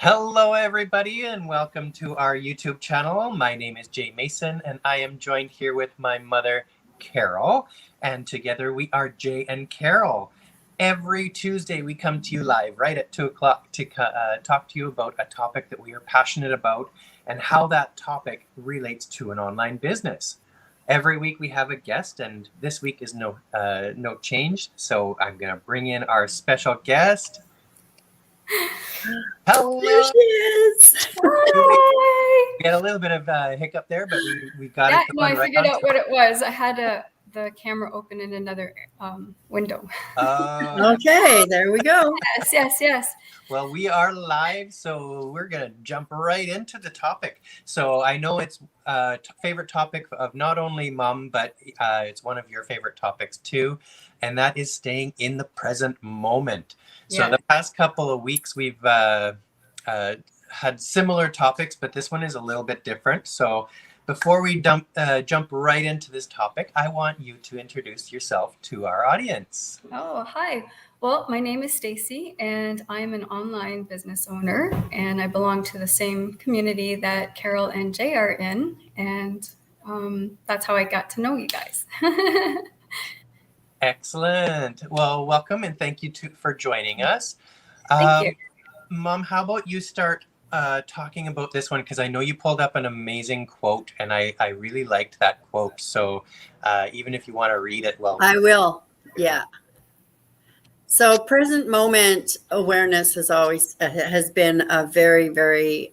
Hello, everybody, and welcome to our YouTube channel. My name is Jay Mason, and I am joined here with my mother, Carol, and together we are Jay and Carol. Every Tuesday, we come to you live right at 2 o'clock to talk to you about a topic that we are passionate about and how that topic relates to an online business. Every week we have a guest, and this week is no change. So I'm going to bring in our special guest. Hello. There she is. Hi. We had a little bit of a hiccup there, but we got it. No, I figured out what it was. I had the camera open in another window. Okay, there we go. Yes. Well, we are live, so we're going to jump right into the topic. So I know it's a favorite topic of not only Mom, but it's one of your favorite topics too, and that is staying in the present moment. So the past couple of weeks, we've had similar topics, but this one is a little bit different. So before we jump right into this topic, I want you to introduce yourself to our audience. Oh, hi. Well, my name is Stacey, and I'm an online business owner, and I belong to the same community that Carol and Jay are in, and that's how I got to know you guys. Excellent. Well, welcome, and thank you for joining us. Thank you. Mom, how about you start talking about this one, because I know you pulled up an amazing quote, and I really liked that quote. So even if you want to read it, well, I will. Yeah. So present moment awareness has been a very, very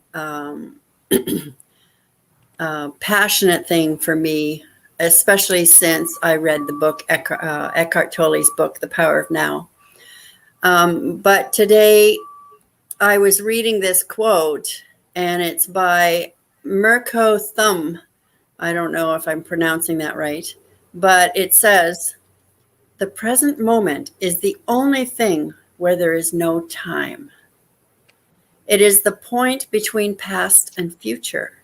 passionate thing for me, especially since I read the book, Eckhart Tolle's book, The Power of Now. But today I was reading this quote, and it's by Mirko Thumb. I don't know if I'm pronouncing that right, but it says, "The present moment is the only thing where there is no time. It is the point between past and future.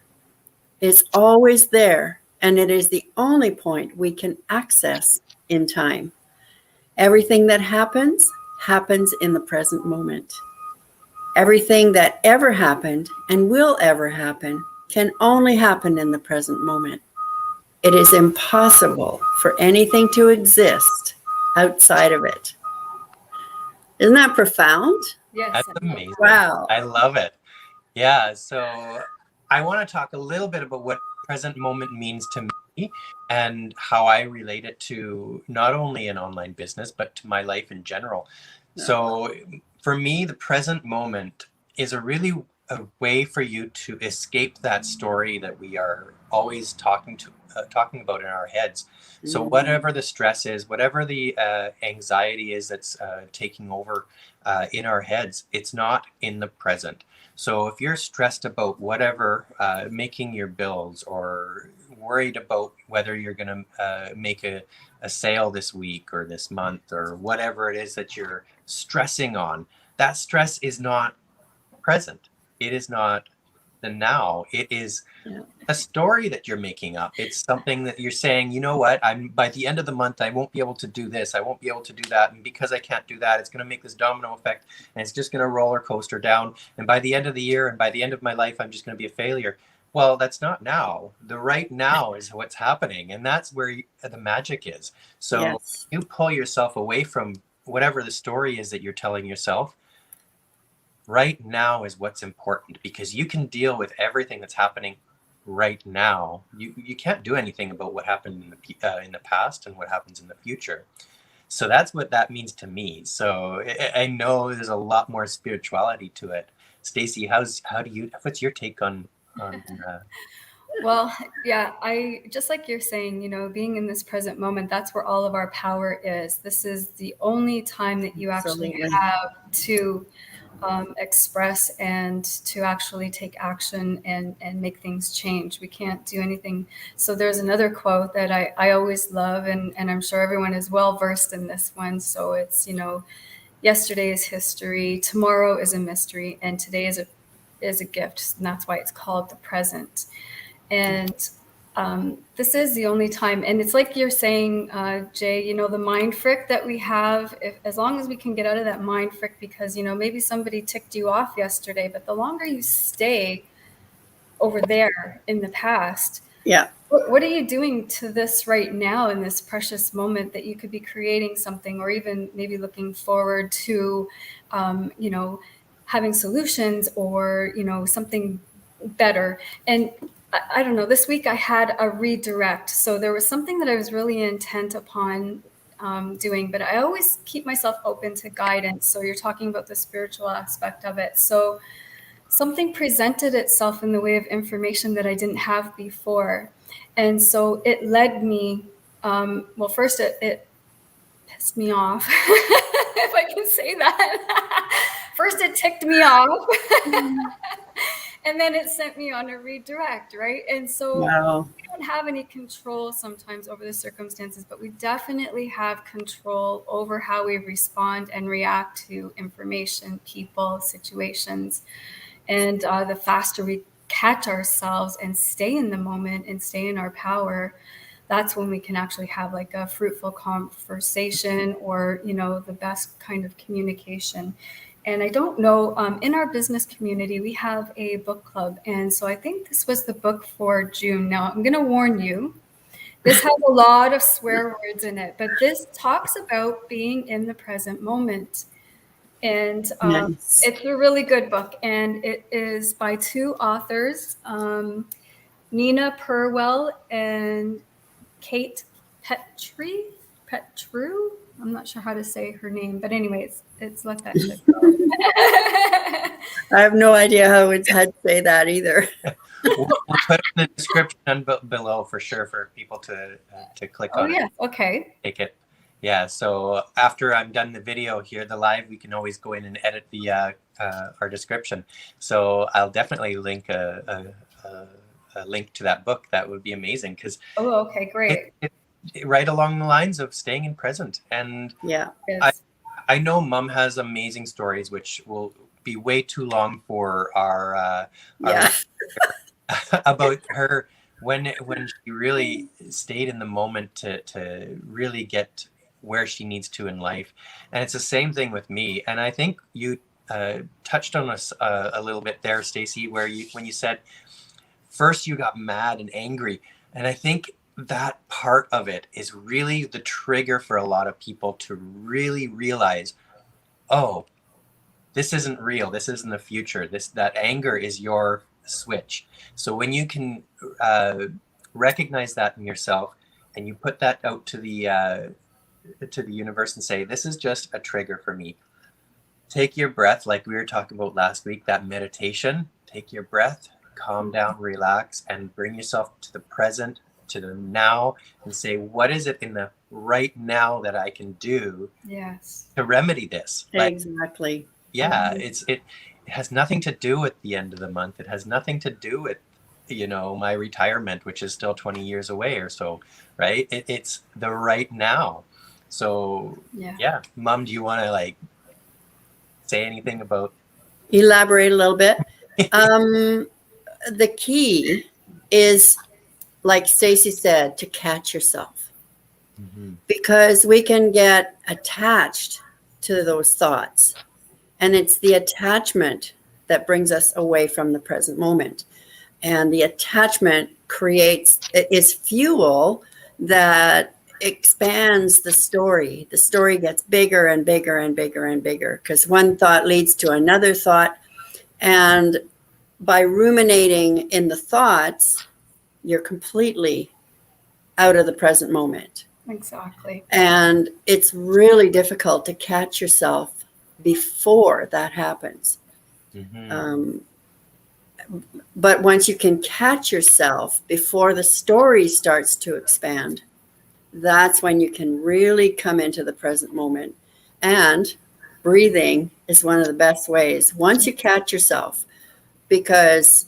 It's always there, and it is the only point we can access in time. Everything that happens in the present moment. Everything that ever happened and will ever happen can only happen in the present moment. It is impossible for anything to exist outside of it." Isn't that profound? Yes. that's amazing. Wow. I love it. Yeah. So I want to talk a little bit about what present moment means to me and how I relate it to not only an online business, but to my life in general. Yeah. So for me, the present moment is a way for you to escape that story that we are always talking about in our heads. So whatever the stress is, whatever the anxiety is that's taking over in our heads, it's not in the present. So if you're stressed about whatever, making your bills, or worried about whether you're going to make a sale this week or this month, or whatever it is that you're stressing on, that stress is not present. It is not the now. It is a story that you're making up. It's something that you're saying, you know what, by the end of the month, I won't be able to do this. I won't be able to do that. And because I can't do that, it's going to make this domino effect, and it's just going to roller coaster down. And by the end of the year and by the end of my life, I'm just going to be a failure. Well, that's not now. The right now is what's happening. And that's where the magic is. So you pull yourself away from whatever the story is that you're telling yourself. Right now is what's important, because you can deal with everything that's happening right now. You can't do anything about what happened in the past and what happens in the future. So that's what that means to me. So I know there's a lot more spirituality to it. Stacey, what's your take on Well, yeah, I just like you're saying, being in this present moment, that's where all of our power is. This is the only time that you actually have to express and to actually take action and make things change. We can't do anything. So there's another quote that I always love, and I'm sure everyone is well versed in this one. So it's, yesterday is history, tomorrow is a mystery, and today is a gift. And that's why it's called the present. And this is the only time. And it's like you're saying, Jay, you know, the mind frick that we have, as long as we can get out of that mind frick, because, you know, maybe somebody ticked you off yesterday, but the longer you stay over there in the past, Yeah. what are you doing to this right now in this precious moment that you could be creating something, or even maybe looking forward to, you know, having solutions, or, you know, something better. And I don't know, this week I had a redirect. So there was something that I was really intent upon doing, but I always keep myself open to guidance. So you're talking about the spiritual aspect of it. So something presented itself in the way of information that I didn't have before. And so it led me, well, first it pissed me off, if I can say that. First it ticked me off. And then it sent me on a redirect, right? And so Wow. we don't have any control sometimes over the circumstances, but we definitely have control over how we respond and react to information, people, situations. And the faster we catch ourselves and stay in the moment and stay in our power, that's when we can actually have like a fruitful conversation, or, you know, the best kind of communication. And I don't know, in our business community, we have a book club. And so I think this was the book for June. Now, I'm going to warn you, this has a lot of swear words in it, but this talks about being in the present moment. And Nice. it's a really good book. And it is by two authors, Nina Purwell and Kate Petru. I'm not sure how to say her name, but anyways, it's Let That Shit Go. I have no idea how I'd say that either. We'll put it in the description below for sure for people to click on. Oh, yeah. Okay. Take it. Yeah. So after I'm done the video here, the live, we can always go in and edit the our description. So I'll definitely link a link to that book. That would be amazing, because okay, great. Right along the lines of staying in present. And yeah, I know Mom has amazing stories, which will be way too long for our about her when she really stayed in the moment to really get where she needs to in life. And it's the same thing with me. And I think you touched on us a little bit there, Stacey, when you said first you got mad and angry. And I think that part of it is really the trigger for a lot of people to really realize, oh, this isn't real. This isn't the future. That anger is your switch. So when you can recognize that in yourself, and you put that out to the universe and say, this is just a trigger for me. Take your breath, like we were talking about last week, that meditation. Take your breath, calm down, relax, and bring yourself to the present, to the now, and say, what is it in the right now that I can do to remedy this? Exactly. Yeah, it has nothing to do with the end of the month. It has nothing to do with, you know, my retirement, which is still 20 years away or so, right? It's the right now. So yeah. Mom, do you want to like say anything about? Elaborate a little bit. The key is, like Stacey said, to catch yourself, because we can get attached to those thoughts, and it's the attachment that brings us away from the present moment. And the attachment is fuel that expands the story. The story gets bigger and bigger and bigger and bigger, because one thought leads to another thought. And by ruminating in the thoughts, you're completely out of the present moment. Exactly. And it's really difficult to catch yourself before that happens. But once you can catch yourself before the story starts to expand, that's when you can really come into the present moment. And breathing is one of the best ways. Once you catch yourself, because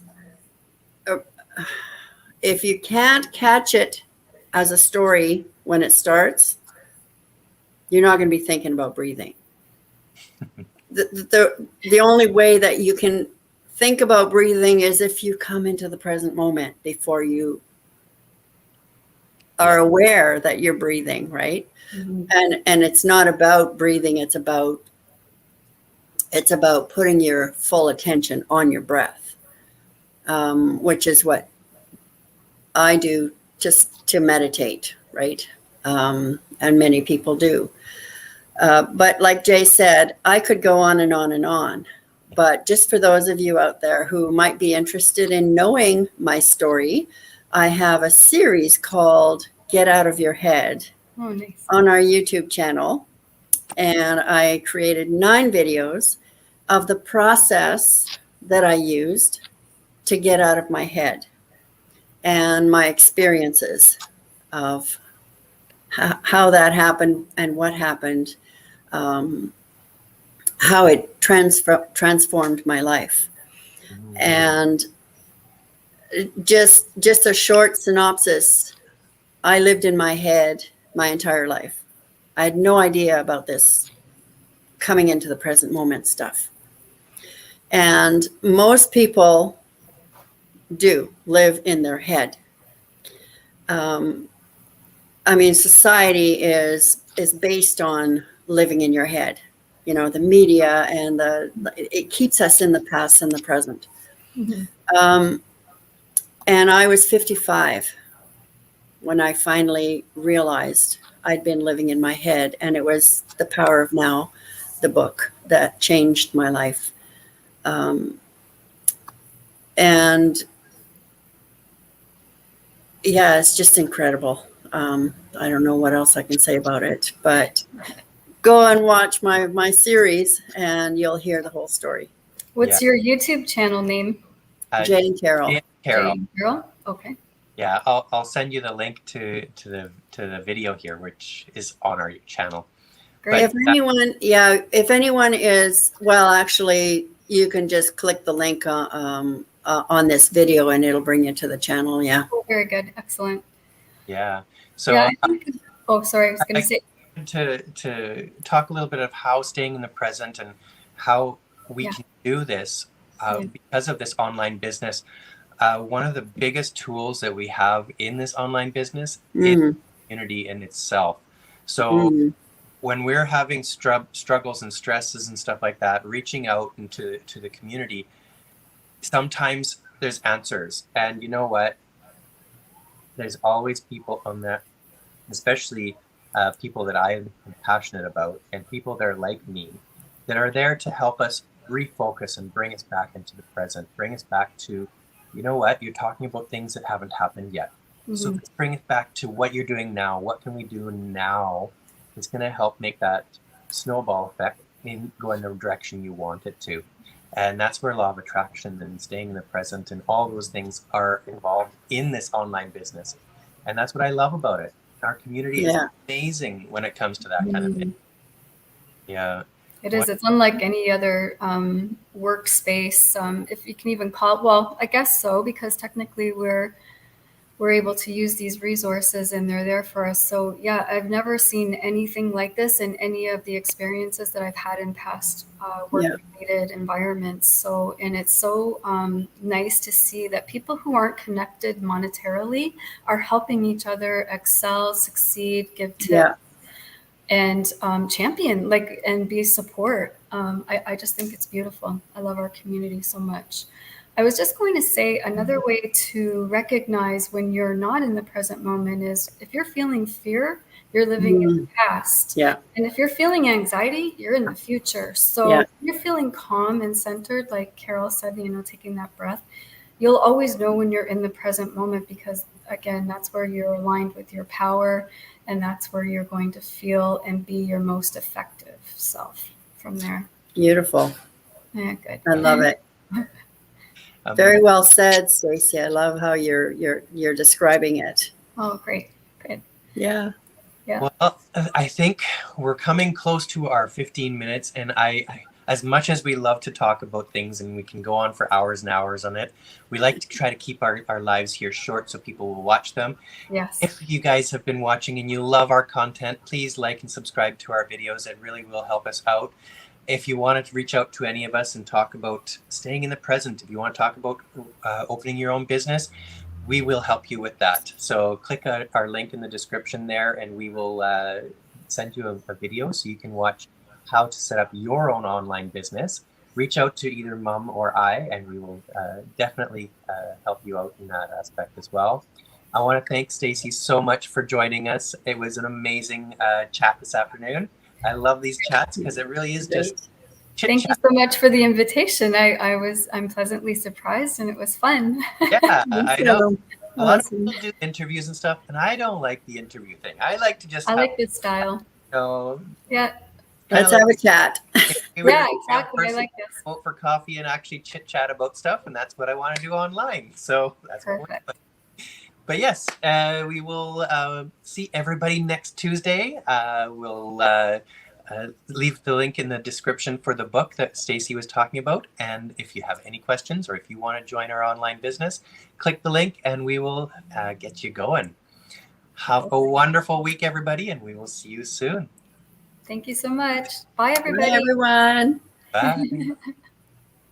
if you can't catch it as a story when it starts, you're not going to be thinking about breathing. The only way that you can think about breathing is if you come into the present moment before you are aware that you're breathing, right? Mhm. And it's not about breathing, it's about putting your full attention on your breath, which is what I do just to meditate, right? And many people do. But like Jay said, I could go on and on and on. But just for those of you out there who might be interested in knowing my story, I have a series called Get Out of Your Head Oh, nice. on our YouTube channel. And I created 9 videos of the process that I used to get out of my head and my experiences of how that happened and what happened, how it transformed my life. And just a short synopsis, I lived in my head my entire life. I had no idea about this coming into the present moment stuff. And most people do live in their head. I mean, society is based on living in your head. You know, the media and it keeps us in the past and the present. Mhm. And I was 55 when I finally realized I'd been living in my head, and it was The Power of Now, the book that changed my life. And yeah, it's just incredible. I don't know what else I can say about it, but go and watch my series and you'll hear the whole story. What's your YouTube channel name? Jay and Carol. Jay and Carol. Jay and Carol? Okay. Yeah, I'll send you the link to the video here, which is on our channel. Great. If anyone is, well, actually, you can just click the link on this video and it'll bring you to the channel. Yeah. Oh, very good. Excellent. Yeah. So Yeah, I think, oh, sorry. I was going to say. To talk a little bit of how staying in the present and how we can do this because of this online business. One of the biggest tools that we have in this online business is community in itself. So when we're having struggles and stresses and stuff like that, reaching out into the community, sometimes there's answers. And you know what? There's always people on that, especially people that I am passionate about and people that are like me, that are there to help us refocus and bring us back into the present, bring us back to, you know what, you're talking about things that haven't happened yet. So let's bring it back to what you're doing now. What can we do now? It's going to help make that snowball effect go in the direction you want it to. And that's where law of attraction and staying in the present and all those things are involved in this online business. And that's what I love about it. Our community is amazing when it comes to that kind of thing. Yeah. It is. It's unlike any other workspace, if you can even call it. Well, I guess so, because technically we're able to use these resources and they're there for us. So yeah, I've never seen anything like this in any of the experiences that I've had in past work-related environments. So, and it's so nice to see that people who aren't connected monetarily are helping each other excel, succeed, give tips, and champion, and be support. I just think it's beautiful. I love our community so much. I was just going to say another way to recognize when you're not in the present moment is if you're feeling fear, you're living in the past. Yeah. And if you're feeling anxiety, you're in the future. So if you're feeling calm and centered, like Carol said, taking that breath, you'll always know when you're in the present moment, because again, that's where you're aligned with your power, and that's where you're going to feel and be your most effective self from there. Beautiful. Yeah, good. I love it. Very well said, Stacey. I love how you're describing it. Oh, great. Good. Yeah. Yeah. Well, I think we're coming close to our 15 minutes, and I as much as we love to talk about things and we can go on for hours and hours on it, we like to try to keep our lives here short so people will watch them. Yes. If you guys have been watching and you love our content, please like and subscribe to our videos. It really will help us out. If you wanted to reach out to any of us and talk about staying in the present, if you want to talk about opening your own business, we will help you with that. So click our link in the description there, and we will send you a video so you can watch how to set up your own online business. Reach out to either Mum or I, and we will definitely help you out in that aspect as well. I want to thank Stacey so much for joining us. It was an amazing chat this afternoon. I love these chats because it really is just chit-chat. Thank you so much for the invitation. I'm pleasantly surprised, and it was fun. Yeah, I know. A lot of Awesome. people do interviews and stuff, and I don't like the interview thing. I like to just I like this style. Yeah. Let's have a chat. Yeah, exactly. I like this. Go for coffee and actually chit chat about stuff, and that's what I want to do online. So that's perfect. But yes, we will see everybody next Tuesday. We'll leave the link in the description for the book that Stacey was talking about. And if you have any questions or if you want to join our online business, click the link and we will get you going. Have a wonderful week, everybody, and we will see you soon. Thank you so much. Bye, everybody. Bye, everyone. Bye.